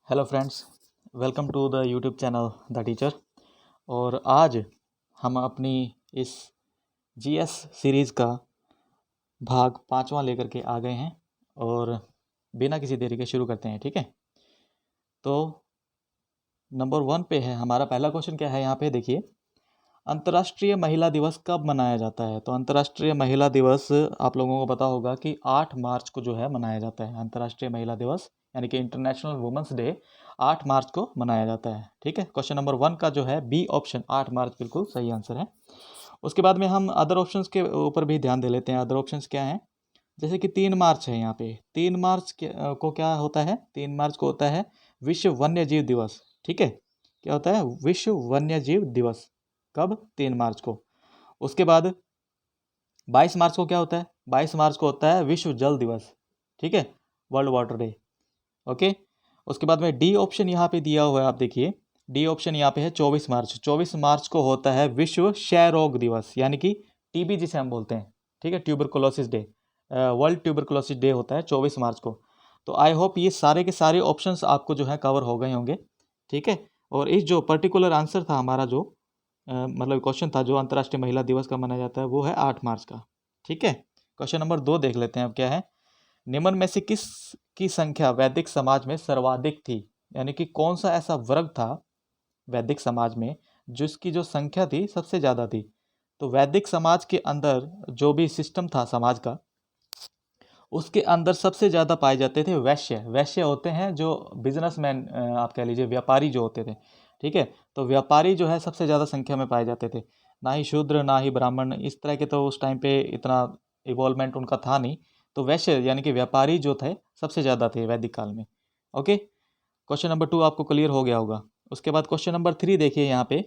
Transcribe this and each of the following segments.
Hello friends, welcome to the YouTube channel the teacher. और आज हम अपनी इस जीएस सीरीज़ का भाग 5वां लेकर के आ गए हैं और बिना किसी देरी के शुरू करते हैं। ठीक है, तो नंबर 1 पे है हमारा पहला क्वेश्चन। क्या है यहाँ पे देखिए, अंतर्राष्ट्रीय महिला दिवस कब मनाया जाता है? तो अंतर्राष्ट्रीय महिला दिवस आप लोगों को पता होगा कि 8 मार्च को जो है मनाया जाता है। अंतर्राष्ट्रीय महिला दिवस यानी कि इंटरनेशनल वुमेंस डे 8 मार्च को मनाया जाता है। ठीक है, क्वेश्चन नंबर 1 का जो है बी ऑप्शन 8 मार्च बिल्कुल सही आंसर है। उसके बाद में हम अदर ऑप्शंस के ऊपर भी ध्यान दे लेते हैं। अदर ऑप्शंस क्या हैं, जैसे कि 3 मार्च है। यहाँ पे 3 मार्च को क्या होता है? 3 मार्च को होता है विश्व वन्य जीव दिवस। ठीक है, क्या होता है? विश्व वन्य जीव दिवस। कब? 3 मार्च को। उसके बाद 22 मार्च को क्या होता है? 22 मार्च को होता है विश्व जल दिवस। ठीक है, वर्ल्ड वाटर डे। ओके, उसके बाद में डी ऑप्शन यहाँ पे दिया हुआ है, आप देखिए डी ऑप्शन यहाँ पे है 24 मार्च। 24 मार्च को होता है विश्व क्षय रोग दिवस यानी कि टीबी जिसे हम बोलते हैं। ठीक है, tuberculosis day, world tuberculosis day होता है 24 मार्च को। तो आई होप ये सारे के सारे ऑप्शंस आपको जो है कवर हो गए होंगे। ठीक है, और इस जो पर्टिकुलर आंसर था हमारा, जो मतलब क्वेश्चन था जो अंतर्राष्ट्रीय महिला दिवस का मनाया जाता है, वो है 8 मार्च का। ठीक है, क्वेश्चन नंबर 2 देख लेते हैं अब क्या है। निम्न में से किस की संख्या वैदिक समाज में सर्वाधिक थी? यानी कि कौन सा ऐसा वर्ग था वैदिक समाज में जिसकी जो संख्या थी सबसे ज़्यादा थी? तो वैदिक समाज के अंदर जो भी सिस्टम था समाज का, उसके अंदर सबसे ज़्यादा पाए जाते थे वैश्य। वैश्य होते हैं जो बिजनेसमैन, आप कह लीजिए व्यापारी जो होते थे। ठीक है, तो व्यापारी जो है सबसे ज़्यादा संख्या में पाए जाते थे। ना ही शूद्र ना ही ब्राह्मण इस तरह के, तो उस टाइम पे इतना इवॉल्वमेंट उनका था नहीं। तो वैश्य यानी कि व्यापारी जो थे सबसे ज़्यादा थे वैदिक काल में। ओके, क्वेश्चन नंबर 2 आपको क्लियर हो गया होगा। उसके बाद क्वेश्चन नंबर 3 देखिए यहाँ पे,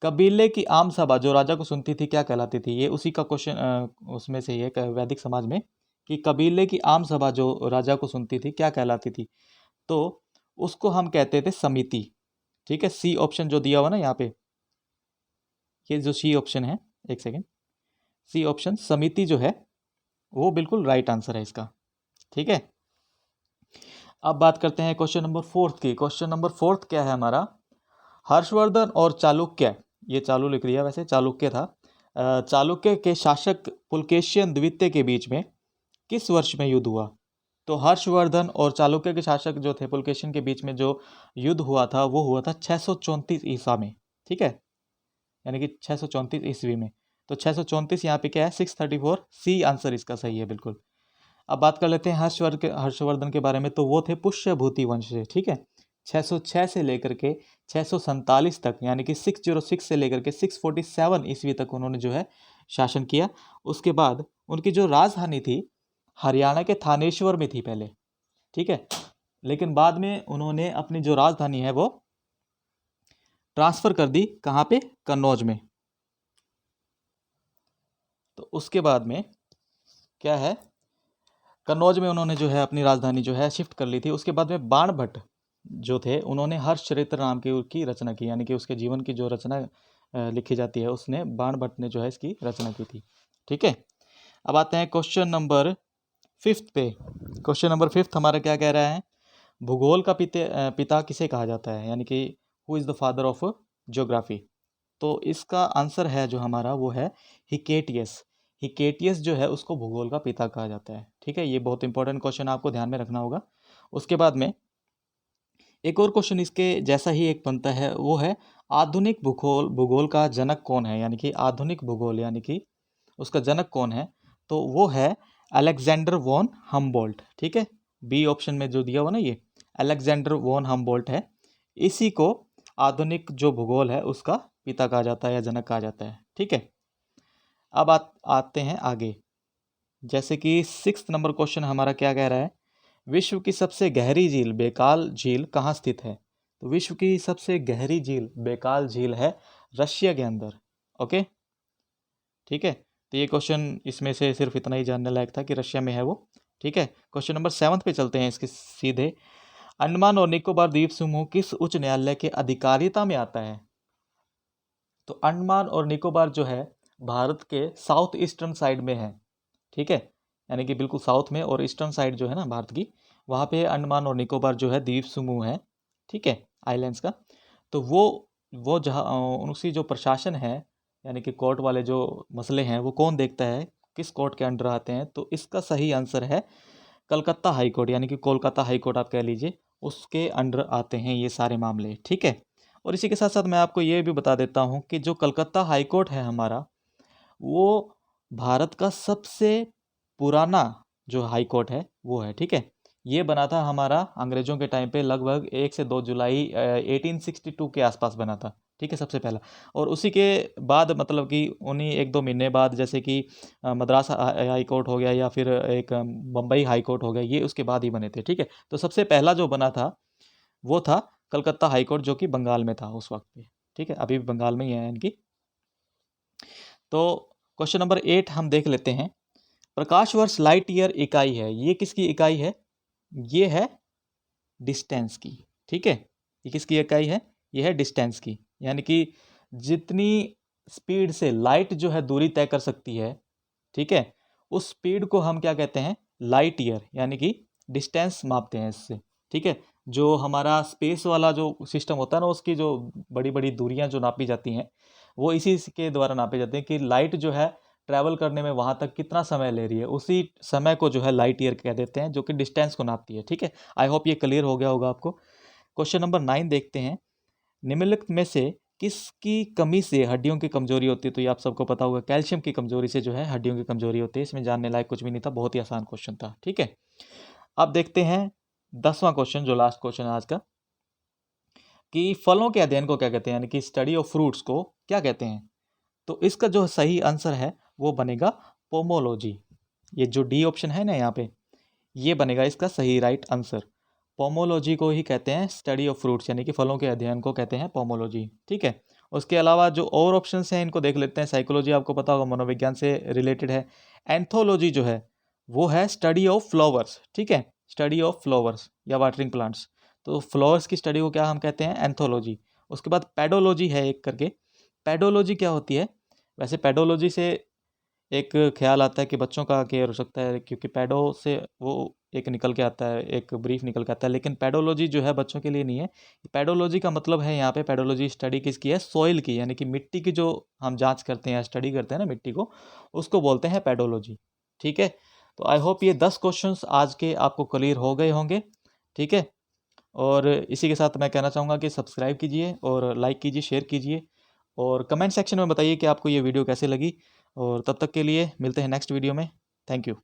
कबीले की आम सभा जो राजा को सुनती थी क्या कहलाती थी? ये उसी का क्वेश्चन उसमें से ही है वैदिक समाज में, कि कबीले की आम सभा जो राजा को सुनती थी क्या कहलाती थी? तो उसको हम कहते थे समिति। ठीक है, सी ऑप्शन जो दिया हुआ ना यहाँ पे, ये जो सी ऑप्शन है, एक सेकेंड, सी ऑप्शन समिति जो है वो बिल्कुल राइट आंसर है इसका। ठीक है, अब बात करते हैं क्वेश्चन नंबर 4 की। क्वेश्चन नंबर 4 क्या है हमारा, हर्षवर्धन और चालुक्य, ये चालू लिख दिया वैसे चालुक्य था, चालुक्य के शासक पुलकेशियन द्वितीय के बीच में किस वर्ष में युद्ध हुआ? तो हर्षवर्धन और चालुक्य के शासक जो थे पुलकेशिन के बीच में जो युद्ध हुआ था वो हुआ था 634 ईसा में। ठीक है, यानी कि 634 ईस्वी में। तो 634 यहाँ पे क्या है? 634, सी आंसर इसका सही है बिल्कुल। अब बात कर लेते हैं हर्षवर्धन के बारे में। तो वो थे पुष्यभूति वंश से। ठीक है, 606 से लेकर के 647 तक, यानी कि 606 से लेकर के 647 ईस्वी तक उन्होंने जो है शासन किया। उसके बाद उनकी जो राजधानी थी हरियाणा के थानेश्वर में थी पहले। ठीक है, लेकिन बाद में उन्होंने अपनी जो राजधानी है वो ट्रांसफर कर दी, कहाँ पे? कन्नौज में। तो उसके बाद में क्या है, कन्नौज में उन्होंने जो है अपनी राजधानी जो है शिफ्ट कर ली थी। उसके बाद में बाणभट्ट जो थे उन्होंने हर्षचरित्र नाम की रचना की, यानी कि उसके जीवन की जो रचना लिखी जाती है उसने बाणभट्ट ने जो है इसकी रचना की थी। ठीक है, अब आते हैं क्वेश्चन नंबर 5 पे। क्वेश्चन नंबर 5 हमारा क्या कह रहा है, भूगोल का पिता किसे कहा जाता है? यानी कि who is the father of geography? तो इसका आंसर है जो हमारा वो है हिकेटियस। हिकेटियस जो है उसको भूगोल का पिता कहा जाता है। ठीक है, ये बहुत इंपॉर्टेंट क्वेश्चन आपको ध्यान में रखना होगा। उसके बाद में एक और क्वेश्चन इसके जैसा ही एक बनता है, वो है आधुनिक भूगोल भूगोल का जनक कौन है? यानी कि आधुनिक भूगोल यानी कि उसका जनक कौन है? तो वो है अलेक्जेंडर वॉन हम्बोल्ट। ठीक है, बी ऑप्शन में जो दिया हुआ ना, ये अलेक्जेंडर वॉन हम्बोल्ट है। इसी को आधुनिक जो भूगोल है उसका पिता कहा जाता है या जनक कहा जाता है। ठीक है, अब आते हैं आगे। जैसे कि 6 नंबर क्वेश्चन हमारा क्या कह रहा है, विश्व की सबसे गहरी झील बेकाल झील कहाँ स्थित है? तो विश्व की सबसे गहरी झील बेकाल झील है रशिया के अंदर। ओके, ठीक है, तो ये क्वेश्चन इसमें से सिर्फ इतना ही जानने लायक था कि रशिया में है वो। ठीक है, क्वेश्चन नंबर 7 पे चलते हैं इसके सीधे। अंडमान और निकोबार द्वीप समूह किस उच्च न्यायालय के अधिकारिता में आता है? तो अंडमान और निकोबार जो है भारत के साउथ ईस्टर्न साइड में है। ठीक है, यानी कि बिल्कुल साउथ में, और ईस्टर्न साइड जो है ना भारत की, वहाँ पे अंडमान और निकोबार जो है द्वीप समूह है, ठीक है, आइलैंड्स का। तो वो जहाँ उनकी जो प्रशासन है, यानी कि कोर्ट वाले जो मसले हैं वो कौन देखता है, किस कोर्ट के अंडर आते हैं, तो इसका सही आंसर है कलकत्ता हाई कोर्ट, यानी कि कोलकाता हाई कोर्ट आप कह लीजिए, उसके अंडर आते हैं ये सारे मामले, ठीक है। और इसी के साथ साथ मैं आपको ये भी बता देता हूँ कि जो कलकत्ता हाई कोर्ट है हमारा, वो भारत का सबसे पुराना जो हाई कोर्ट है वो है, ठीक है। ये बना था हमारा अंग्रेज़ों के टाइम पे, लगभग 1 से 2 जुलाई 1862 के आसपास बना था, ठीक है, सबसे पहला। और उसी के बाद मतलब कि उन्हीं 1-2 महीने बाद, जैसे कि मद्रास हाई कोर्ट हो गया या फिर एक बम्बई हाई कोर्ट हो गया, ये उसके बाद ही बने थे, ठीक है। तो सबसे पहला जो बना था वो था कलकत्ता हाई कोर्ट, जो कि बंगाल में था उस वक्त पे, ठीक है, अभी भी बंगाल में ही है इनकी। तो क्वेश्चन नंबर 8 हम देख लेते हैं। प्रकाश वर्ष लाइट ईयर इकाई है, ये किसकी इकाई है? ये है डिस्टेंस की, ठीक है। ये किसकी इकाई है? ये है डिस्टेंस की, यानी कि जितनी स्पीड से लाइट जो है दूरी तय कर सकती है, ठीक है, उस स्पीड को हम क्या कहते हैं? लाइट ईयर, यानी कि डिस्टेंस मापते हैं इससे, ठीक है। जो हमारा स्पेस वाला जो सिस्टम होता है ना, उसकी जो बड़ी बड़ी दूरियां जो नापी जाती हैं, वो इसी के द्वारा नापे जाते हैं कि लाइट जो है ट्रैवल करने में वहाँ तक कितना समय ले रही है, उसी समय को जो है लाइट ईयर कह देते हैं, जो कि डिस्टेंस को नापती है, ठीक है। आई होप ये क्लियर हो गया होगा आपको। क्वेश्चन नंबर 9 देखते हैं। निम्नलिखित में से किसकी कमी से हड्डियों की कमजोरी होती है? तो ये आप सबको पता होगा, कैल्शियम की कमजोरी से जो है हड्डियों की कमजोरी होती है। इसमें जानने लायक कुछ भी नहीं था, बहुत ही आसान क्वेश्चन था, ठीक है। अब देखते हैं 10वां क्वेश्चन, जो लास्ट क्वेश्चन है आज का, कि फलों के अध्ययन को क्या कहते हैं, यानी कि स्टडी ऑफ फ्रूट्स को क्या कहते हैं? तो इसका जो सही आंसर है वो बनेगा पोमोलॉजी। ये जो डी ऑप्शन है ना यहाँ पे, ये बनेगा इसका सही राइट आंसर। पोमोलॉजी को ही कहते हैं स्टडी ऑफ फ्रूट्स, यानी कि फलों के अध्ययन को कहते हैं पोमोलॉजी, ठीक है। उसके अलावा जो और ऑप्शंस हैं इनको देख लेते हैं। साइकोलॉजी आपको पता होगा, मनोविज्ञान से रिलेटेड है। एंथोलॉजी जो है वो है स्टडी ऑफ फ्लावर्स, ठीक है, स्टडी ऑफ फ्लावर्स या वाटरिंग प्लांट्स। तो फ्लावर्स की स्टडी को क्या हम कहते हैं? एंथोलॉजी। उसके बाद पेडोलॉजी है एक करके। पेडोलॉजी क्या होती है? वैसे पेडोलॉजी से एक ख्याल आता है कि बच्चों का केयर हो सकता है, क्योंकि पेडो से वो एक निकल के आता है, एक ब्रीफ निकल के आता है, लेकिन पेडोलॉजी जो है बच्चों के लिए नहीं है। पेडोलॉजी का मतलब है यहाँ पे, पेडोलॉजी स्टडी किसकी है? सॉइल की, यानी कि मिट्टी की जो हम जांच करते हैं, स्टडी करते हैं ना मिट्टी को, उसको बोलते हैं पेडोलॉजी, ठीक है। तो आई होप ये 10 क्वेश्चंस आज के आपको क्लियर हो गए होंगे, ठीक है। और इसी के साथ मैं कहना चाहूँगा कि सब्सक्राइब कीजिए और लाइक कीजिए, शेयर कीजिए, और कमेंट सेक्शन में बताइए कि आपको ये वीडियो कैसे लगी। और तब तक के लिए मिलते हैं नेक्स्ट वीडियो में। Thank you.